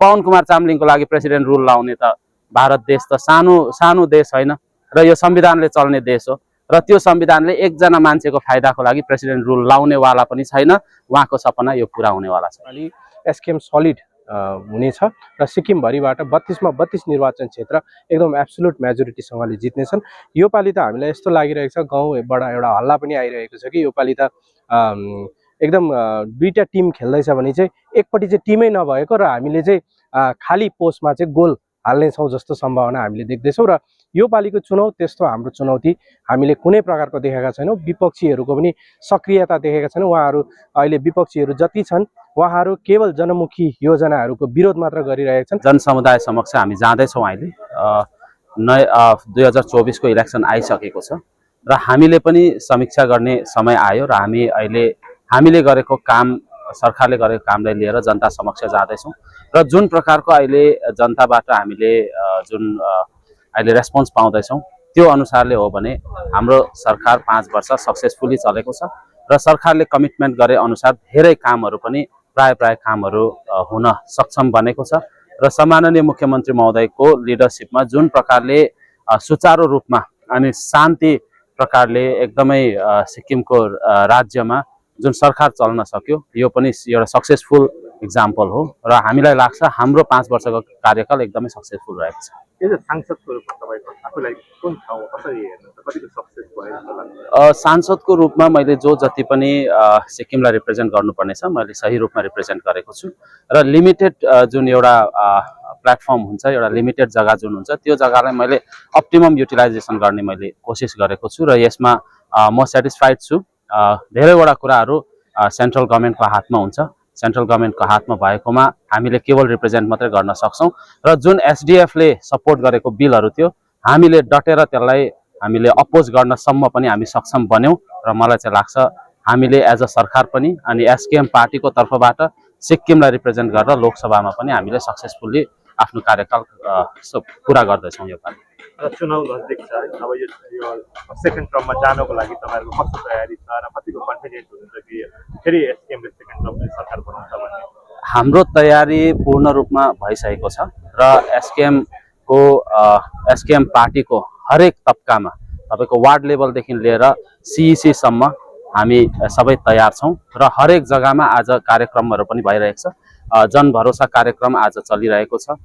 पवन कुमार चामलिङको लागि president rule लाउने त भारत देश त सानो देश होइन र यो संविधानले चल्ने देश हो र त्यो संविधानले एकजना मान्छेको फाइदाको लागि प्रेसिडेन्ट रुल लाउनेवाला पनि छैन। उहाँको सपना यो पुरा हुनेवाला छ। अलि एसकेएम सलिड हुनेछ र सिक्किमभरिबाट 32 मा 32 निर्वाचन क्षेत्र एकदम एब्सोल्युट मेजोरिटीसँगले जित्नेछन्। यो पालि त हामीलाई यस्तो लागिरहेको छ, गाउँबाट एउटा हल्ला पनि आइरहेको छ कि यो पालि त एकदम दुईटा टिम खेल्दैछ भने चाहिँ एकपट्टि चाहिँ टिमै नभएको र हामीले चाहिँ खाली पोस्टमा चाहिँ गोल हाल्नेछौँ जस्तो सम्भावना हामीले देख्दैछौँ। र यो पालिको चुनाव त्यस्तो हाम्रो चुनौती हामीले कुनै प्रकारको देखेका छैनौँ। विपक्षीहरूको पनि सक्रियता देखेका छैनौँ। उहाँहरू अहिले विपक्षीहरू जति छन् उहाँहरू केवल जनमुखी योजनाहरूको विरोध मात्र गरिरहेका छन्। जनसमुदाय समक्ष हामी जाँदैछौँ। अहिले 2024 को इलेक्सन आइसकेको छ र हामीले पनि समीक्षा गर्ने समय आयो र हामीले गरेको काम, सरकारले गरेको कामलाई लिएर जनता समक्ष जाँदैछौँ र जुन प्रकारको अहिले जनताबाट हामीले जुन अहिले रेस्पोन्स पाउँदैछौँ त्यो अनुसारले हो भने हाम्रो सरकार 5 वर्ष सक्सेसफुली चलेको छ र सरकारले कमिटमेन्ट गरे अनुसार धेरै कामहरू पनि प्राय कामहरू हुन सक्षम बनेको छ र सम्माननीय मुख्यमन्त्री महोदयको लिडरसिपमा जुन प्रकारले सुचारू रूपमा अनि शान्ति प्रकारले एकदमै सिक्किमको राज्यमा जुन सरकार चल्न सक्यो यो पनि एउटा सक्सेसफुल इक्जाम्पल हो र हामीलाई लाग्छ हाम्रो 5 वर्षको कार्यकाल एकदमै सक्सेसफुल रहेको छ। सांसदको रूपमा मैले जो जति पनि सिक्किमलाई रिप्रेजेन्ट गर्नुपर्नेछ मैले सही रूपमा रिप्रेजेन्ट गरेको छु र लिमिटेड जुन एउटा प्लेटफर्म हुन्छ, एउटा लिमिटेड जग्गा जुन हुन्छ त्यो जग्गालाई मैले अप्टिमम युटिलाइजेसन गर्ने मैले कोसिस गरेको छु र यसमा म सेटिस्फाइड छु। धेरैवटा कुराहरू सेन्ट्रल गभर्मेन्टको हातमा हुन्छ। सेन्ट्रल गभर्मेन्टको हातमा भएकोमा हामीले केवल रिप्रेजेन्ट मात्रै गर्न सक्छौँ र जुन एसडिएफले सपोर्ट गरेको बिलहरू थियो हामीले डटेर त्यसलाई हामीले अपोज गर्नसम्म पनि हामी सक्षम बन्यौँ र मलाई चाहिँ लाग्छ हामीले एज अ सरकार पनि अनि एसकेएम पार्टीको तर्फबाट सिक्किमलाई रिप्रेजेन्ट गरेर लोकसभामा पनि हामीले सक्सेसफुल्ली आफ्नो कार्यकाल पुरा गर्दैछौँ। यो पालि चुनाव नजिक छ, अब यो सेकेन्ड टर्ममा जानको लागि तपाईँहरूको कस्तो तयारी छ र कतिको कन्फिडेन्ट हुनुहुन्छ कि फेरि एसकेएमले सेकेन्ड टर्मले सरकार बनाउँछ भन्ने? हाम्रो तयारी पूर्ण रूपमा भइसकेको छ र एसकेएम पार्टीको हरेक तबकामा तपाईँको वार्ड लेभलदेखि लिएर सिइसी सम्म हामी सबै तयार छौँ र हरेक जग्गामा आज कार्यक्रमहरू पनि भइरहेको छ। जन भरोसा कार्यक्रम आज चलिरहेको छ,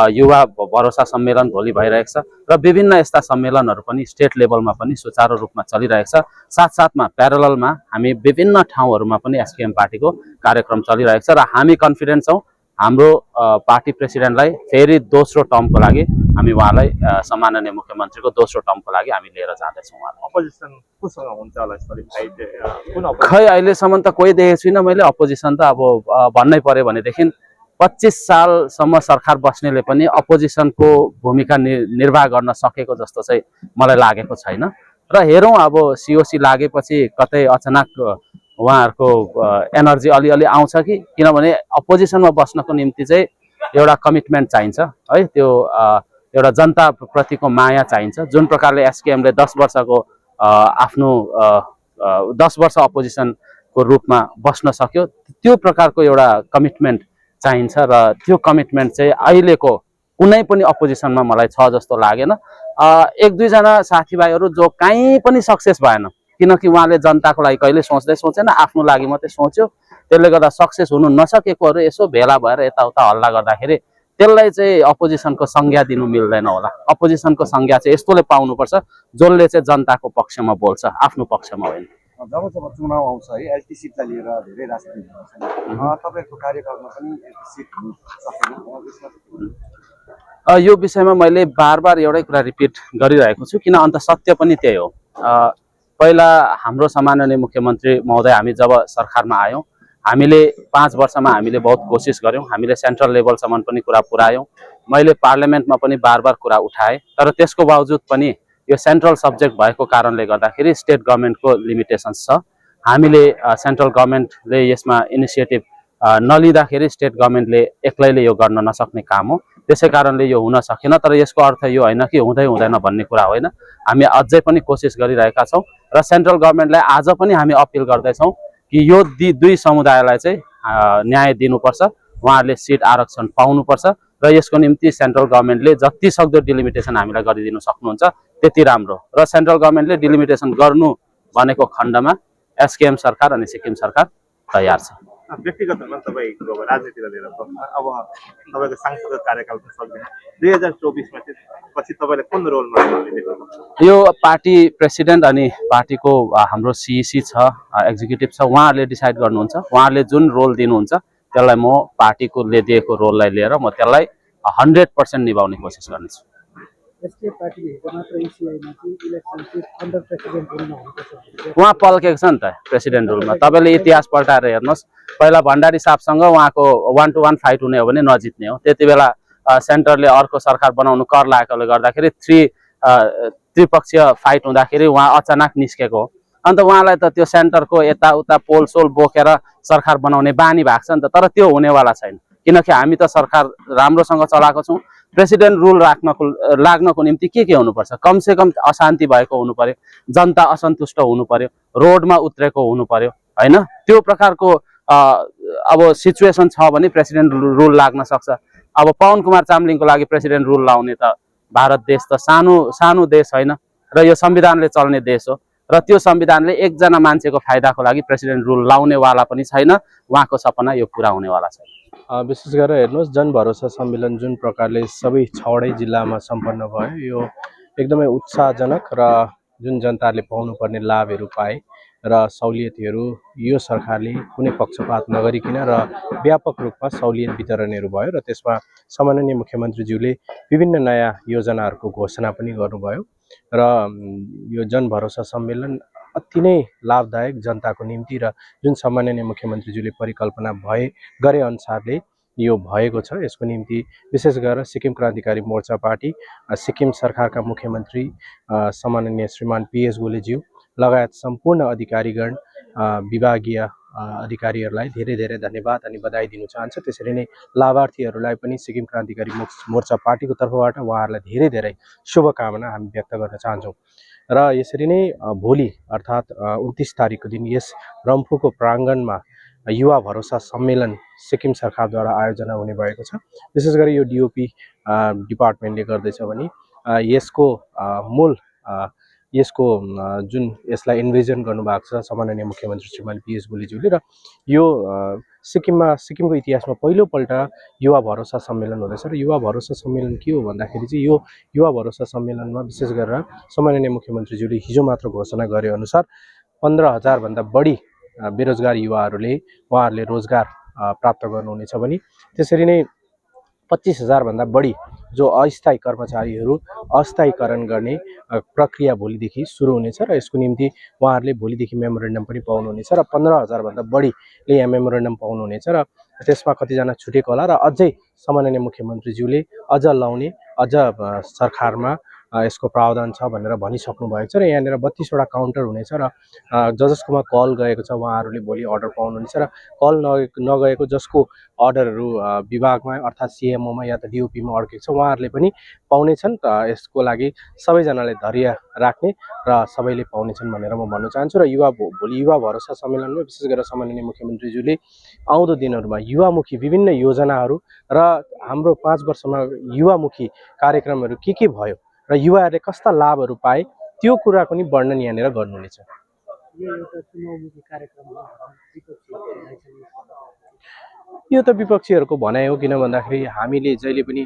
युवा भरोसा सम्मेलन भोलि भइरहेको छ र विभिन्न यस्ता सम्मेलनहरू पनि स्टेट लेभलमा पनि सुचारू रूपमा चलिरहेको छ। साथसाथमा प्यारललमा हामी विभिन्न ठाउँहरूमा पनि एसकेएम पार्टीको कार्यक्रम चलिरहेको छ र हामी कन्फिडेन्ट छौँ हाम्रो पार्टी प्रेसिडेन्टलाई फेरि दोस्रो टर्मको लागि हामी उहाँलाई सम्माननीय मुख्यमन्त्रीको दोस्रो टर्मको लागि हामी लिएर जाँदैछौँ। अपोजिसन कुसँग हुन्छ होला यसपालि? खै अहिलेसम्म त कोही देखेको छुइनँ मैले। अपोजिसन त अब भन्नै पर्यो भनेदेखि 25 सालसम्म सरकार बस्नेले पनि अपोजिसनको भूमिका निर्वाह गर्न सकेको जस्तो चाहिँ मलाई लागेको छैन र हेरौँ अब सिओसी लागेपछि कतै अचानक उहाँहरूको एनर्जी अलिअलि आउँछ कि, किनभने अपोजिसनमा बस्नको निम्ति चाहिँ एउटा कमिटमेन्ट चाहिन्छ है, त्यो एउटा जनताप्रतिको माया चाहिन्छ। जुन प्रकारले एसकेएमले 10 वर्षको आफ्नो 10 वर्ष अपोजिसनको रूपमा बस्न सक्यो त्यो प्रकारको एउटा कमिटमेन्ट चाहिन्छ र त्यो कमिटमेन्ट चाहिँ अहिलेको कुनै पनि अपोजिसनमा मलाई छ जस्तो लागेन। एक दुईजना साथीभाइहरू जो कहीँ पनि सक्सेस भएन, किनकि उहाँले जनताको लागि कहिले सोचेन, आफ्नो लागि मात्रै सोच्यो। त्यसले गर्दा सक्सेस हुनु नसकेकोहरू यसो भेला भएर यताउता हल्ला गर्दाखेरि त्यसलाई चाहिँ अपोजिसनको संज्ञा दिनु मिल्दैन होला। अपोजिसनको संज्ञा चाहिँ यस्तोले पाउनुपर्छ जसले चाहिँ जनताको पक्षमा बोल्छ, आफ्नो पक्षमा होइन। जब चुनाव आउँछ है एलटी सिटलाई लिएर धेरै राजनीति हुन्छ, तपाईँको कार्यकालमा पनि एलटी सिट हुन सकेन? यो विषयमा मैले बार एउटै कुरा रिपिट गरिरहेको छु, किन अन्त सत्य पनि त्यही हो। पहिला हाम्रो सम्माननीय मुख्यमन्त्री महोदय हामी जब सरकारमा आयौँ हामीले 5 वर्षमा हामीले बहुत कोसिस गऱ्यौँ, हामीले सेन्ट्रल लेभलसम्म पनि कुरा पुर्यायौँ। मैले पार्लियामेन्टमा पनि बार कुरा उठाएँ, तर त्यसको बावजुद पनि यो सेन्ट्रल सब्जेक्ट भएको कारणले गर्दाखेरि स्टेट गभर्मेन्टको लिमिटेसन्स छ। हामीले सेन्ट्रल गभर्मेन्टले यसमा इनिसिएटिभ नलिँदाखेरि स्टेट गभर्मेन्टले एक्लैले यो गर्न नसक्ने काम हो। त्यसै कारणले यो हुन सकेन, तर यसको अर्थ यो होइन कि हुँदैन भन्ने कुरा होइन। हामी अझै पनि कोसिस गरिरहेका छौँ र सेन्ट्रल गभर्मेन्टलाई आज पनि हामी अपिल गर्दैछौँ कि यो दुई समुदायलाई चाहिँ न्याय दिनुपर्छ उहाँहरूले सिट आरक्षण पाउनुपर्छ र यसको निम्ति सेन्ट्रल गभर्मेन्टले जति सक्दो डिलिमिटेसन हामीलाई गरिदिन सक्नुहुन्छ त्यति राम्रो र सेन्ट्रल गभर्मेन्टले डिलिमिटेसन गर्नु भनेको खण्डमा एसकेएम सरकार अनि सिक्किम सरकार तयार छ। व्यक्तिगत रूपमा तपाईँको राजनीतिलाई लिएर प्रश्न, अब तपाईँको सांसदको कार्यकाल पनि सक्दैन, 2024मा पछि तपाईँले कुन रोलमा देख्नुहुन्छ? यो पार्टी प्रेसिडेन्ट अनि पार्टीको हाम्रो सिइसी छ, एक्जिक्युटिभ छ, उहाँहरूले डिसाइड गर्नुहुन्छ। उहाँहरूले जुन रोल दिनुहुन्छ त्यसलाई म पार्टीकोले दिएको रोललाई लिएर म त्यसलाई 100% निभाउने कोसिस गर्नेछु। उहाँ पल्केको छ नि त प्रेसिडेन्ट रुलमा। तपाईँले इतिहास पल्टाएर हेर्नुहोस्, पहिला भण्डारी साहबसँग उहाँको 1-to-1 फाइट हुने हो भने नजित्ने हो। त्यति बेला सेन्टरले अर्को सरकार बनाउनु कर लागेकोले गर्दाखेरि त्रिपक्षीय फाइट हुँदाखेरि उहाँ अचानक निस्केको हो। अन्त उहाँलाई त त्यो सेन्टरको यताउता पोलसोल बोकेर सरकार बनाउने बानी भएको छ नि त। तर त्यो हुनेवाला छैन, किनकि हामी त सरकार राम्रोसँग चलाएको छौँ। प्रेसिडेन्ट रुल लाग्नको निम्ति के हुनुपर्छ? कमसेकम अशान्ति भएको हुनु पर्यो, जनता असन्तुष्ट हुनु पर्यो, रोडमा उत्रेको हुनु पर्यो, होइन? त्यो प्रकारको अब सिचुएसन छ भने प्रेसिडेन्ट रुल लाग्न सक्छ। अब पवन कुमार चामलिङको लागि प्रेसिडेन्ट रुल लाउने त भारत देश त सानो देश होइन र यो संविधानले चल्ने देश हो र त्यो संविधानले एकजना मान्छेको फाइदाको लागि प्रेसिडेन्ट रुल लाउनेवाला पनि छैन। उहाँको सपना यो पुरा हुनेवाला छैन। विशेष गरेर हेर्नुहोस्, जनभरोसा सम्मेलन जुन प्रकारले सबै 6वटै जिल्लामा सम्पन्न भयो, यो एकदमै उत्साहजनक र जुन जनताले पाउनुपर्ने लाभहरू पाए र सहुलियतहरू यो सरकारले कुनै पक्षपात नगरिकन र व्यापक रूपमा सहुलियत वितरणहरू भयो र त्यसमा सम्माननीय मुख्यमन्त्रीज्यूले विभिन्न नयाँ योजनाहरूको घोषणा पनि गर्नुभयो र यो जनभरोसा सम्मेलन अति नै लाभदायक जनताको निम्ति र जुन सम्माननीय मुख्यमन्त्रीज्यूले परिकल्पना गरे अनुसारले यो भएको छ। यसको निम्ति विशेष गरेर सिक्किम क्रान्तिकारी मोर्चा पार्टी, सिक्किम सरकारका मुख्यमन्त्री सम्माननीय श्रीमान PS गोलेज्यू लगायत सम्पूर्ण अधिकारीगण, विभागीय अधिकारीहरूलाई धेरै धेरै धन्यवाद अनि बधाई दिन चाहन्छु। त्यसरी नै लाभार्थीहरूलाई पनि सिक्किम क्रान्तिकारी मोर्चा पार्टीको तर्फबाट उहाँहरूलाई धेरै धेरै शुभकामना हामी व्यक्त गर्न चाहन्छौँ। र यसरी नै भोलि अर्थात् 29 तारिकको दिन यस रम्फूको प्राङ्गणमा युवा भरोसा सम्मेलन सिक्किम सरकारद्वारा आयोजना हुने भएको छ। विशेष गरी यो डिओपी डिपार्टमेन्टले गर्दैछ भने यसको जुन यसलाई इन्भिजन गर्नुभएको छ सम्माननीय मुख्यमन्त्री श्रीमान PS गोलेज्यूले, र यो सिक्किमको इतिहासमा पहिलोपल्ट युवा भरोसा सम्मेलन हुँदैछ। र युवा भरोसा सम्मेलन के हो भन्दाखेरि चाहिँ यो युवा भरोसा सम्मेलनमा विशेष गरेर सम्माननीय मुख्यमन्त्रीज्यूले हिजो मात्र घोषणा गरे अनुसार 15,000 भन्दा बढी बेरोजगार युवाहरूले उहाँहरूले रोजगार प्राप्त गर्नुहुनेछ भने त्यसरी नै 25,000 भन्दा बढी जो अस्थायी कर्मचारीहरू अस्थायीकरण गर्ने प्रक्रिया भोलिदेखि सुरु हुनेछ र यसको निम्ति उहाँहरूले भोलिदेखि मेमोरेन्डम पनि पाउनुहुनेछ र 15,000 भन्दा बढीले यहाँ मेमोरेन्डम पाउनुहुनेछ र त्यसमा कतिजना छुटेको होला र अझै सम्माननीय मुख्यमन्त्रीज्यूले अझ लाउने, अझ सरकारमा यसको प्रावधान छ भनेर भनिसक्नु भएको छ र यहाँनिर 32वटा काउन्टर हुनेछ र जसकोमा कल गएको छ उहाँहरूले भोलि अर्डर पाउनुहुनेछ र कल नगएको जसको अर्डरहरू विभागमा अर्थात् CMOमा या त DOPमा अड्केको छ उहाँहरूले पनि पाउनेछन्। यसको लागि सबैजनाले धैर्य राख्ने र सबैले पाउनेछन् भनेर म भन्न चाहन्छु। र भोलि युवा भरोसा सम्मेलनमा विशेष गरेर सम्माननीय मुख्यमन्त्रीज्यूले आउँदो दिनहरूमा युवामुखी विभिन्न योजनाहरू र हाम्रो 5 वर्षमा युवामुखी कार्यक्रमहरू के भयो र युवाहरूले कस्ता लाभहरू पाए त्यो कुराको नि वर्णन यहाँनिर गर्नुहुनेछ। यो त विपक्षीहरूको भनाइ हो, किन भन्दाखेरि हामीले जहिले पनि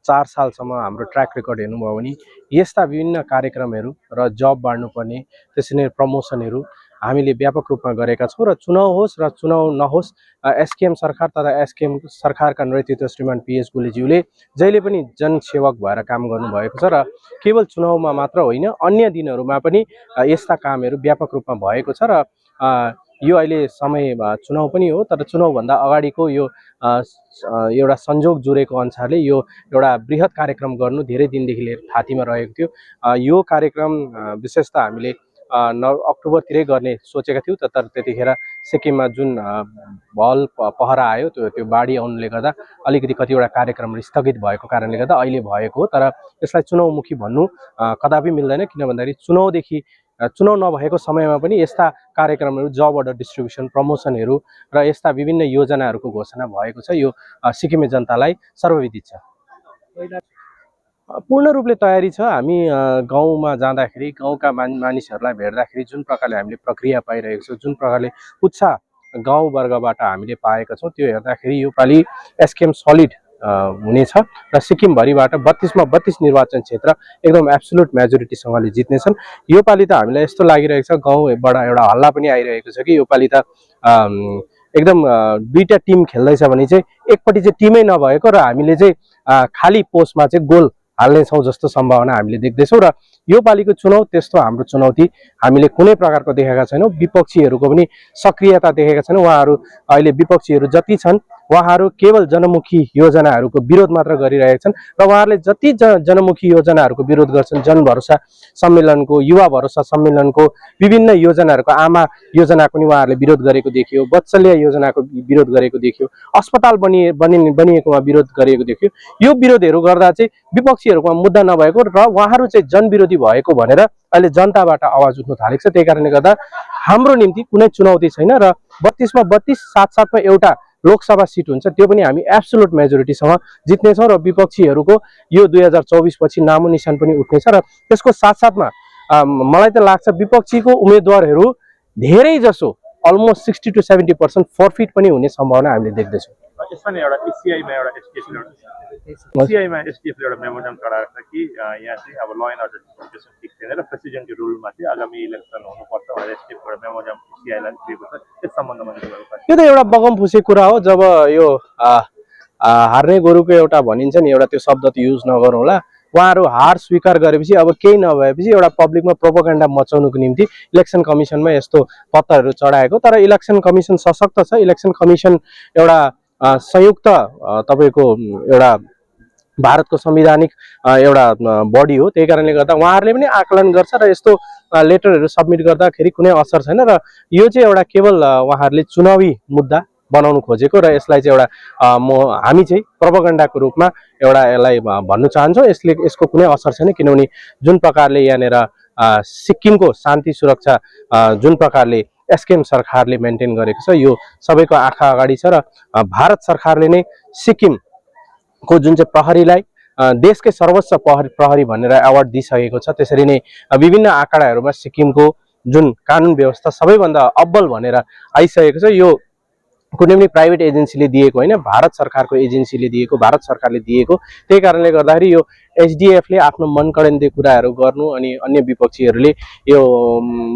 4 सालसम्म हाम्रो ट्र्याक रेकर्ड हेर्नुभयो भने यस्ता विभिन्न कार्यक्रमहरू र जब बाँड्नुपर्ने त्यसरी नै प्रमोसनहरू हामीले व्यापक रूपमा गरेका छौँ र चुनाव होस् र चुनाव नहोस् एसकेएम सरकार तथा एसकेएम सरकारका नेतृत्व श्रीमान PS गोलेज्यूले जहिले पनि जनसेवक भएर काम गर्नुभएको छ र केवल चुनावमा मात्र होइन अन्य दिनहरूमा पनि यस्ता कामहरू व्यापक रूपमा भएको छ र यो अहिले समय चुनाव पनि हो, तर चुनावभन्दा अगाडिको यो एउटा संजोग जुरेको अनुसारले यो एउटा बृहत कार्यक्रम गर्नु धेरै दिनदेखि लिएर थातीमा रहेको थियो। यो कार्यक्रम विशेष त हामीले अक्टोबरतिरै गर्ने सोचेका थियौँ, तर त्यतिखेर सिक्किममा जुन भल पहरा आयो त्यो बाढी आउनुले गर्दा अलिकति कतिवटा कार्यक्रमहरू स्थगित भएको कारणले गर्दा अहिले भएको हो। तर यसलाई चुनावमुखी भन्नु कदापि मिल्दैन, किन भन्दाखेरि चुनावदेखि चुनाव नभएको समयमा पनि यस्ता कार्यक्रमहरू, जब अर्डर डिस्ट्रिब्युसन, प्रमोसनहरू र यस्ता विभिन्न योजनाहरूको घोषणा भएको छ। यो सिक्किमे जनतालाई सर्वविदित छ। पूर्ण रूपले तयारी छ। हामी गाउँमा जाँदाखेरि, गाउँका मानिसहरूलाई भेट्दाखेरि जुन प्रकारले हामीले प्रक्रिया पाइरहेको छौँ, जुन प्रकारले उत्साह गाउँवर्गबाट हामीले पाएका छौँ, त्यो हेर्दाखेरि योपालि एसकेएम सलिड हुनेछ र सिक्किमभरिबाट 32 मा 32 निर्वाचन क्षेत्र एकदम एब्सोल्युट मेजोरिटीसँगले जित्नेछन्। योपालि त हामीलाई यस्तो लागिरहेको छ, गाउँबाट एउटा हल्ला पनि आइरहेको छ कि योपालि त एकदम दुईटा टिम खेल्दैछ भने चाहिँ एकपट्टि चाहिँ टिमै नभएको र हामीले चाहिँ खाली पोस्टमा चाहिँ गोल हाल्नेछौँ जस्तो सम्भावना हामीले देख्दैछौँ। र योपालिको चुनाव त्यस्तो हाम्रो चुनौती हामीले कुनै प्रकारको देखेका छैनौँ। विपक्षीहरूको पनि सक्रियता देखेका छैनौँ। उहाँहरू अहिले विपक्षीहरू जति छन् उहाँहरू केवल जनमुखी योजनाहरूको विरोध मात्र गरिरहेका छन् र उहाँहरूले जति जनमुखी योजनाहरूको विरोध गर्छन्, जनभरोसा सम्मेलनको, युवा भरोसा सम्मेलनको विभिन्न योजनाहरूको, आमा योजनाको पनि उहाँहरूले विरोध गरेको देखियो, वात्सल्य योजनाको विरोध गरेको देखियो, अस्पताल बनिएकोमा विरोध गरेको देखियो। यो विरोधहरू गर्दा चाहिँ विपक्षीहरूकोमा मुद्दा नभएको र उहाँहरू चाहिँ जनविरोधी भएको भनेर अहिले जनताबाट आवाज उठ्न थालेको छ। त्यही कारणले गर्दा हाम्रो निम्ति कुनै चुनौती छैन र 32 मा 32 साथसाथमा एउटा लोकसभा सिट हुन्छ, त्यो पनि हामी एब्सोल्युट मेजोरिटीसँग जित्नेछौँ र विपक्षीहरूको यो 2024 पछि नामो निशान पनि उठ्नेछ। र त्यसको साथसाथमा मलाई त लाग्छ विपक्षीको उम्मेदवारहरू धेरै जसो अलमोस्ट 60 to 70% फर्फिट पनि हुने सम्भावना हामीले देख्दैछौँ। यसमा नि एउटा एससीआईमा एउटा एसटीएफले एउटा मेमोरेन्डम चढाएको छ कि यहाँ चाहिँ अब ल एन्ड अर्डर सिचुएसन ठिक छैन र प्रेसिडेन्टको रुलमा चाहिँ आगामी इलेक्सन हुनुपर्छ भनेर एसटीएफको एउटा मेमोरेन्डम एससीआईलाई दिएको छ। त्यस सम्बन्धमा यो त एउटा बगमफुसे कुरा हो। जब यो हार्ने गोरुको एउटा भनिन्छ नि, एउटा त्यो शब्द त युज नगरौँ होला। उहाँहरू हार स्वीकार गरेपछि अब केही नभएपछि एउटा पब्लिकमा प्रोपोगेन्डा मचाउनुको निम्ति इलेक्सन कमिसनमा यस्तो पत्रहरू चढाएको। तर इलेक्सन कमिसन सशक्त छ। इलेक्सन कमिसन एउटा संयुक्त तपाईँको एउटा भारतको संवैधानिक एउटा बडी हो। त्यही कारणले गर्दा उहाँहरूले पनि आकलन गर्छ र यस्तो लेटरहरू सबमिट गर्दाखेरि कुनै असर छैन। र यो चाहिँ एउटा केवल उहाँहरूले चुनावी मुद्दा बनाउनु खोजेको र यसलाई चाहिँ एउटा हामी चाहिँ प्रोपोगेन्डाको रूपमा एउटा यसलाई भन्न चाहन्छौँ। यसको कुनै असर छैन, किनभने जुन प्रकारले यहाँनिर सिक्किमको शान्ति सुरक्षा जुन प्रकारले एसकेएम सरकारले मेन्टेन गरेको छ, यो सबैको आँखा अगाडि छ। र भारत सरकारले नै सिक्किमको जुन चाहिँ प्रहरीलाई देशकै सर्वोच्च प्रहरी भनेर अवार्ड दिइसकेको छ, त्यसरी नै विभिन्न आँकडाहरूमा सिक्किमको जुन कानुन व्यवस्था सबैभन्दा अब्बल भनेर आइसकेको छ। यो कुनै पनि प्राइभेट एजेन्सीले दिएको होइन, भारत सरकारको एजेन्सीले दिएको, भारत सरकारले दिएको। त्यही कारणले गर्दाखेरि यो एसडिएफले आफ्नो मनगढन्ती कुराहरू गर्नु अनि अन्य विपक्षीहरूले यो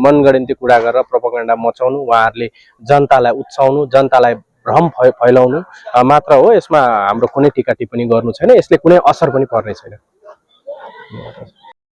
मनगढन्ती कुरा गरेर प्रोपोगेन्डा मचाउनु, उहाँहरूले जनतालाई उछाउनु, जनतालाई भ्रम फैलाउनु मात्र हो। यसमा हाम्रो कुनै टिका टिप्पणी गर्नु छैन। यसले कुनै असर पनि पर्ने छैन।